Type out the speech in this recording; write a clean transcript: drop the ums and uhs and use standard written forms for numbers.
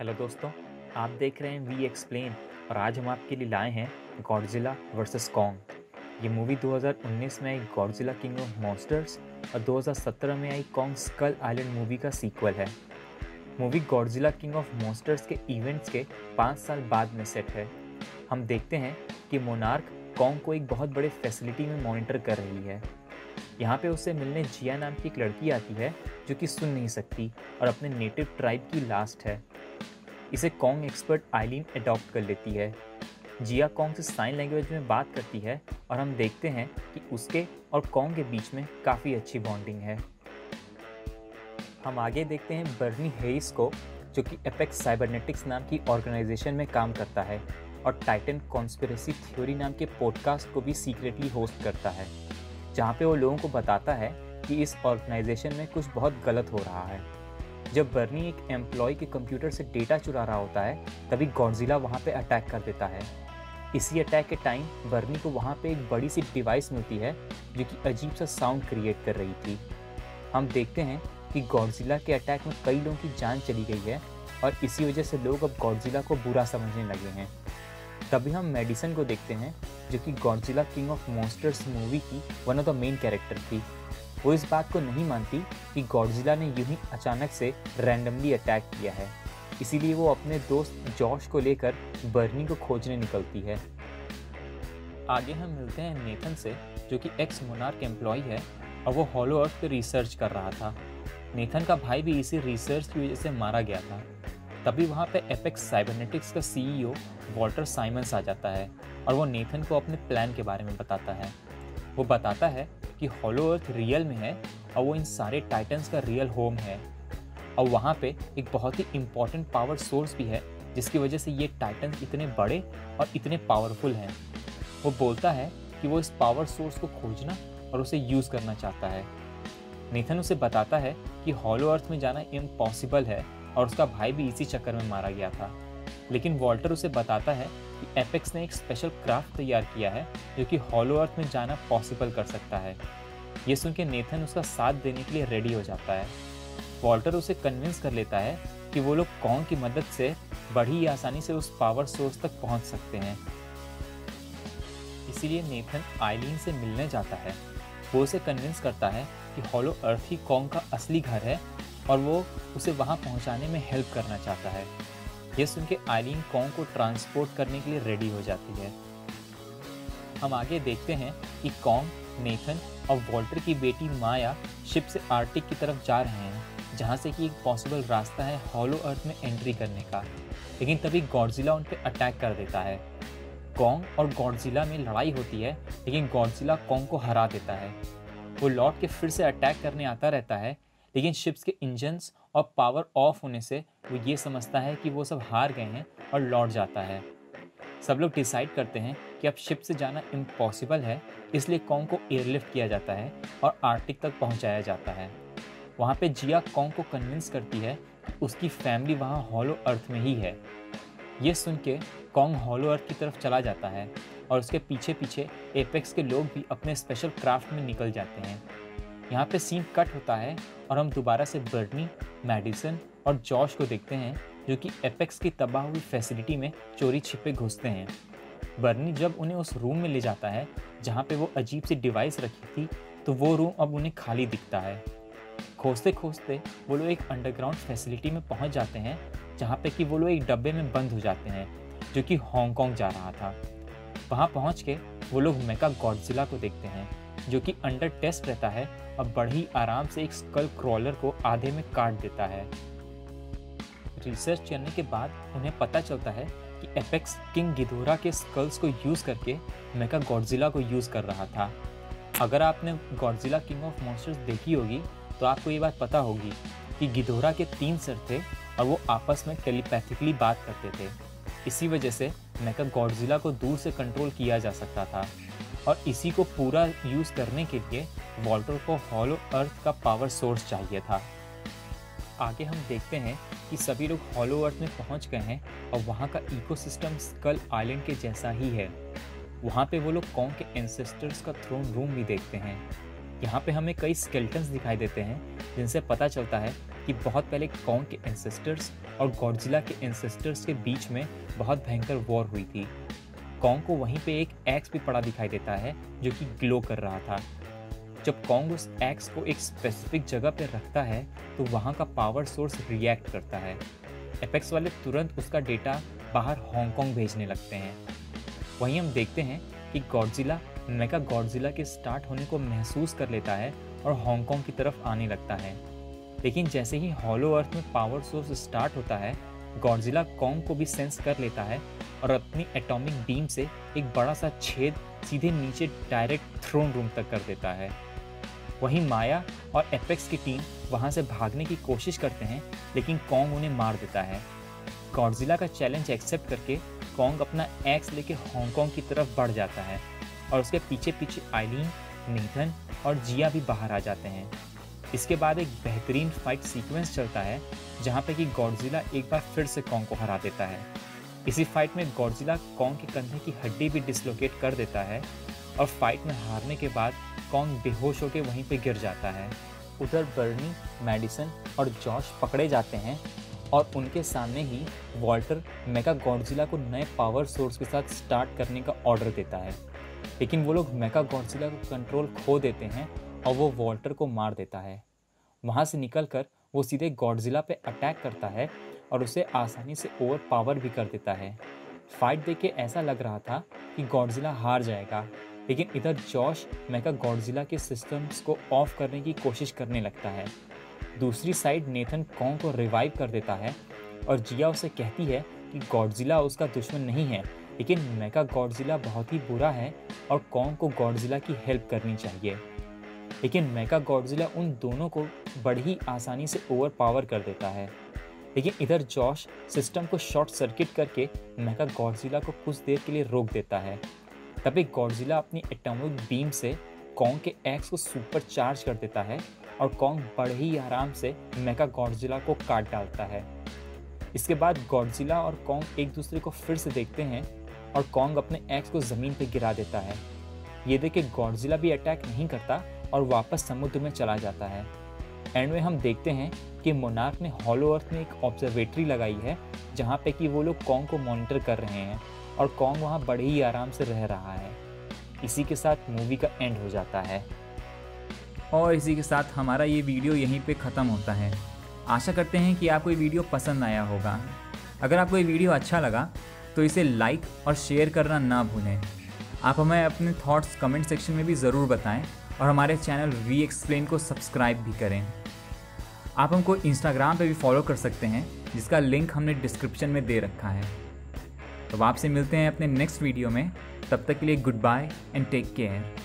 Hello दोस्तों, आप देख रहे हैं वी एक्सप्लेन और आज हम आपके लिए लाए हैं गॉडजिला वर्सेस कॉन्ग। ये मूवी 2019 में आई गॉडजिला किंग ऑफ मॉन्स्टर्स और 2017 में आई कॉन्ग स्कल आइलैंड मूवी का सीक्वल है। Movie Godzilla king of monsters के इवेंट्स के 5 साल बाद में सेट है। हम देखते हैं कि मोनार्क कॉन्ग को एक बहुत बड़े फैसिलिटी में मॉनिटर कर रही है। यहाँ पे उसे मिलने जिया नाम की एक लड़की आती है जो कि सुन नहीं सकती और अपने नेटिव ट्राइब की लास्ट है। इसे कॉन्ग एक्सपर्ट आइलीन अडॉप्ट कर लेती है। जिया कॉन्ग से साइन लैंग्वेज में बात करती है और हम देखते हैं कि उसके और कॉन्ग के बीच में काफ़ी अच्छी बॉन्डिंग है। हम आगे देखते हैं बर्नी हेरिस को, जो कि एपेक्स साइबरनेटिक्स नाम की ऑर्गेनाइजेशन में काम करता है और टाइटन कॉन्स्पिरेसी थ्योरी नाम के पॉडकास्ट को भी सीक्रेटली होस्ट करता है, जहाँ पे वो लोगों को बताता है कि इस ऑर्गेनाइजेशन में कुछ बहुत गलत हो रहा है। जब बर्नी एक एम्प्लॉय के कंप्यूटर से डेटा चुरा रहा होता है, तभी गॉडजिला वहाँ पे अटैक कर देता है। इसी अटैक के टाइम बर्नी को वहाँ पे एक बड़ी सी डिवाइस मिलती है जो कि अजीब सा साउंड क्रिएट कर रही थी। हम देखते हैं कि गॉडजिला के अटैक में कई लोगों की जान चली गई है और इसी वजह से लोग अब गॉडजिला को बुरा समझने लगे हैं। तभी हम मेडिसन को देखते हैं, जो कि Godzilla king of monsters movie की one of the main character थी। वो इस बात को नहीं मानती कि गॉडजिला ने यूं ही अचानक से रैंडमली अटैक किया है, इसीलिए वो अपने दोस्त जॉश को लेकर बर्नी को खोजने निकलती है। आगे हम मिलते हैं नेथन से, जो कि एक्स मोनार्क एम्प्लॉय है और वो हॉलो अर्थ पे रिसर्च कर रहा था। नेथन का भाई भी इसी रिसर्च की वजह से मारा गया था। तभी वहाँ पे एपेक्स साइबरनेटिक्स का सीईओ वॉल्टर साइमंस आ जाता है और वो नेथन को अपने प्लान के बारे में बताता है। वो बताता है कि हॉलो अर्थ रियल में है और वो इन सारे टाइटन्स का रियल होम है और वहाँ पे एक बहुत ही इम्पॉर्टेंट पावर सोर्स भी है, जिसकी वजह से ये टाइटन्स इतने बड़े और इतने पावरफुल हैं। वो बोलता है कि वो इस पावर सोर्स को खोजना और उसे यूज़ करना चाहता है। नेथन उसे बताता है कि हॉलो अर्थ में जाना इम्पॉसिबल है और उसका भाई भी इसी चक्कर में मारा गया था। लेकिन वॉल्टर उसे बताता है कि एपेक्स ने एक स्पेशल क्राफ्ट तैयार किया है जो कि हॉलो अर्थ में जाना पॉसिबल कर सकता है। ये सुन के नेथन उसका साथ देने के लिए रेडी हो जाता है। वॉल्टर उसे कन्विंस कर लेता है कि वो लोग कॉन्ग की मदद से बड़ी आसानी से उस पावर सोर्स तक पहुंच सकते हैं। इसीलिए नेथन आइलीन से मिलने जाता है। वो उसे कन्विंस करता है कि हॉलो अर्थ ही कॉन्ग का असली घर है और वो उसे वहां पहुंचाने में हेल्प करना चाहता है। ये सुन के आइलीन कॉन्ग को ट्रांसपोर्ट करने के लिए रेडी हो जाती है। हम आगे देखते हैं कि कॉन्ग, नेथन और वॉल्टर की बेटी माया शिप से आर्टिक की तरफ जा रहे हैं, जहाँ से कि एक पॉसिबल रास्ता है हॉलो अर्थ में एंट्री करने का। लेकिन तभी गॉडजिला उन पर अटैक कर देता है। कॉन्ग और गॉडजिला में लड़ाई होती है, लेकिन गॉडजिला कॉन्ग को हरा देता है। वो लौट के फिर से अटैक करने आता रहता है, लेकिन शिप्स के इंजन्स और पावर ऑफ होने से वो ये समझता है कि वो सब हार गए हैं और लौट जाता है। सब लोग डिसाइड करते हैं कि अब शिप से जाना इम्पॉसिबल है, इसलिए कॉन्ग को एयरलिफ्ट किया जाता है और आर्टिक तक पहुंचाया जाता है। वहाँ पे जिया कॉन्ग को कन्विंस करती है कि उसकी फैमिली वहाँ हॉलो अर्थ में ही है। ये सुन के कॉन्ग हॉलो अर्थ की तरफ चला जाता है और उसके पीछे पीछे एपेक्स के लोग भी अपने स्पेशल क्राफ्ट में निकल जाते हैं। यहाँ पे सीन कट होता है और हम दोबारा से बर्नी, मेडिसन और जॉश को देखते हैं, जो कि एपेक्स की तबाह हुई फैसिलिटी में चोरी छिपे घुसते हैं। बर्नी जब उन्हें उस रूम में ले जाता है जहाँ पे वो अजीब सी डिवाइस रखी थी, तो वो रूम अब उन्हें खाली दिखता है। खोजते खोजते वो लोग एक अंडरग्राउंड फैसिलिटी में पहुँच जाते हैं, जहाँ पे कि वो लोग एक डब्बे में बंद हो जाते हैं जो कि हांगकांग जा रहा था। वहाँ पहुँच के वो लोग मेका गॉडजिला को देखते हैं, जो कि अंडर टेस्ट रहता है और बड़ी आराम से एक स्कल क्रॉलर को आधे में काट देता है। रिसर्च करने के बाद उन्हें पता चलता है कि एपेक्स किंग गिदोरा के स्कल्स को यूज़ करके मेका गॉडजिला को यूज़ कर रहा था। अगर आपने गॉडजिला किंग ऑफ मॉन्स्टर्स देखी होगी तो आपको ये बात पता होगी कि गिदोरा के 3 सर थे और वो आपस में टेलीपैथिकली बात करते थे। इसी वजह से मेका गॉडजिला को दूर से कंट्रोल किया जा सकता था और इसी को पूरा यूज़ करने के लिए वॉल्टर को हॉलो अर्थ का पावर सोर्स चाहिए था। आगे हम देखते हैं कि सभी लोग हॉलो अर्थ में पहुंच गए हैं और वहां का इकोसिस्टम स्कल आइलैंड के जैसा ही है। वहां पे वो लोग कॉन्ग के एंसेस्टर्स का थ्रोन रूम भी देखते हैं। यहाँ पे हमें कई स्केल्टन्स दिखाई देते हैं, जिनसे पता चलता है कि बहुत पहले कॉन्ग के एंसेस्टर्स और गॉडजिला के एंसेस्टर्स के बीच में बहुत भयंकर वॉर हुई थी। कॉन्ग को वहीं पे एक एक्स भी पड़ा दिखाई देता है जो कि ग्लो कर रहा था। जब कॉन्ग उस एक्स को एक स्पेसिफिक जगह पर रखता है तो वहाँ का पावर सोर्स रिएक्ट करता है। एपेक्स वाले तुरंत उसका डेटा बाहर हांगकांग भेजने लगते हैं। वहीं हम देखते हैं कि गॉडजिला मेगा गॉडजिला के स्टार्ट होने को महसूस कर लेता है और हांगकांग की तरफ आने लगता है। लेकिन जैसे ही हॉलो अर्थ में पावर सोर्स स्टार्ट होता है, गॉडजिला कॉन्ग को भी सेंस कर लेता है और अपनी एटॉमिक बीम से एक बड़ा सा छेद सीधे नीचे डायरेक्ट थ्रोन रूम तक कर देता है। वहीं माया और एपेक्स की टीम वहां से भागने की कोशिश करते हैं, लेकिन कॉन्ग उन्हें मार देता है। गॉडजिला का चैलेंज एक्सेप्ट करके कॉन्ग अपना एक्स लेके हांगकांग की तरफ बढ़ जाता है और उसके पीछे पीछे आइलीन, नेथन और जिया भी बाहर आ जाते हैं। इसके बाद एक बेहतरीन फाइट सीक्वेंस चलता है जहाँ पे कि गॉडजिला एक बार फिर से कॉन्ग को हरा देता है। इसी फाइट में गॉडजिला कॉन्ग के कंधे की हड्डी भी डिसलोकेट कर देता है और फाइट में हारने के बाद कॉन्ग बेहोश होकर वहीं पे गिर जाता है। उधर बर्नी, मैडिसन और जॉश पकड़े जाते हैं और उनके सामने ही वॉल्टर मेगा गॉडजिला को नए पावर सोर्स के साथ स्टार्ट करने का ऑर्डर देता है, लेकिन वो लोग मेगा गॉडजिला को कंट्रोल खो देते हैं और वो वॉल्टर को मार देता है। वहाँ से निकलकर वो सीधे गॉडजिला पे अटैक करता है और उसे आसानी से ओवर पावर भी कर देता है। फाइट देख के ऐसा लग रहा था कि गॉडजिला हार जाएगा, लेकिन इधर जॉश मेगा गॉडजिला के सिस्टम्स को ऑफ करने की कोशिश करने लगता है। दूसरी साइड नेथन कॉन्ग को रिवाइव कर देता है और जिया उसे कहती है कि गॉडजिला उसका दुश्मन नहीं है, लेकिन मेगा गॉडजिला बहुत ही बुरा है और कॉन्ग को गॉडजिला की हेल्प करनी चाहिए। लेकिन मेगा गॉडजिला उन दोनों को बड़ी ही आसानी से ओवर पावर कर देता है। लेकिन इधर जॉश सिस्टम को शॉर्ट सर्किट करके मेगा गॉडजिला को कुछ देर के लिए रोक देता है। तभी गॉडजिला अपनी एटॉमिक बीम से कॉन्ग के एक्स को सुपर चार्ज कर देता है और कॉन्ग बड़े ही आराम से मेगा गॉडजिला को काट डालता है। इसके बाद गॉडजिला और कॉन्ग एक दूसरे को फिर से देखते हैं और कॉन्ग अपने एक्स को ज़मीन पर गिरा देता है। ये देख के गॉडजिला भी अटैक नहीं करता और वापस समुद्र में चला जाता है। एंड में हम देखते हैं कि मोनार्क ने हॉलो अर्थ में एक ऑब्जर्वेटरी लगाई है जहाँ पे कि वो लोग कॉन्ग को मॉनिटर कर रहे हैं और कॉन्ग वहाँ बड़े ही आराम से रह रहा है। इसी के साथ मूवी का एंड हो जाता है और इसी के साथ हमारा ये वीडियो यहीं पे ख़त्म होता है। आशा करते हैं कि आपको ये वीडियो पसंद आया होगा। अगर आपको ये वीडियो अच्छा लगा तो इसे लाइक और शेयर करना ना भूलें। आप हमें अपने थॉट्स कमेंट सेक्शन में भी ज़रूर बताएं और हमारे चैनल वी एक्सप्लेन को सब्सक्राइब भी करें। आप हमको इंस्टाग्राम पे भी फॉलो कर सकते हैं, जिसका लिंक हमने डिस्क्रिप्शन में दे रखा है। तो आपसे मिलते हैं अपने नेक्स्ट वीडियो में। तब तक के लिए goodbye and take care.